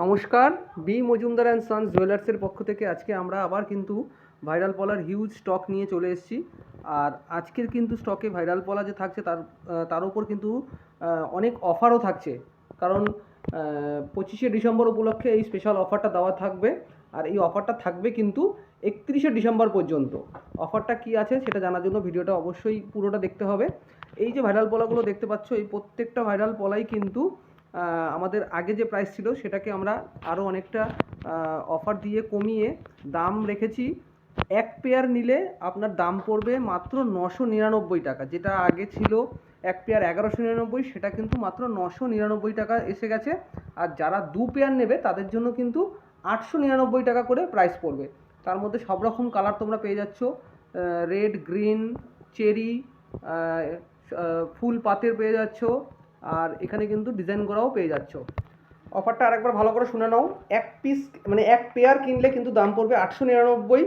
নমস্কার, B Majumdar and sons জুয়েলার্সের পক্ষ থেকে আজকে আমরা আবার কিন্তু ভাইরাল পলার হিউজ স্টক নিয়ে চলে এসেছি। আর আজকের কিন্তু স্টকে ভাইরাল পলা যে থাকছে তার উপর কিন্তু অনেক অফারও থাকছে। কারণ 25শে ডিসেম্বর উপলক্ষে এই স্পেশাল অফারটা দেওয়া থাকবে। আর এই অফারটা থাকবে কিন্তু 31শে ডিসেম্বর পর্যন্ত। অফারটা কি আছে সেটা জানার জন্য ভিডিওটা অবশ্যই পুরোটা দেখতে হবে। এই যে ভাইরাল পলাগুলো দেখতে পাচ্ছ, এই প্রত্যেকটা ভাইরাল পলাই কিন্তু আমাদের আগে যে প্রাইস ছিল সেটাকে আমরা আরও অনেকটা অফার দিয়ে কমিয়ে দাম রেখেছি। এক পেয়ার নিলে আপনার দাম পড়বে মাত্র 999 টাকা। যেটা আগে ছিল এক পেয়ার 1199, সেটা কিন্তু মাত্র 999 টাকা এসে গেছে। আর যারা দু পেয়ার নেবে তাদের জন্য কিন্তু 899 টাকা করে প্রাইস পড়বে। তার মধ্যে সব রকম কালার তোমরা পেয়ে যাচ্ছ, রেড, গ্রিন, চেরি, ফুল পাতের পেয়ে যাচ্ছ। আর এখানে কিন্তু ডিজাইন করাও পেয়ে যাচ্ছ। অফারটা আরেকবার ভালো করে শুনে নাও। এক পেয়ার কিনলে কিন্তু দাম পড়বে 899।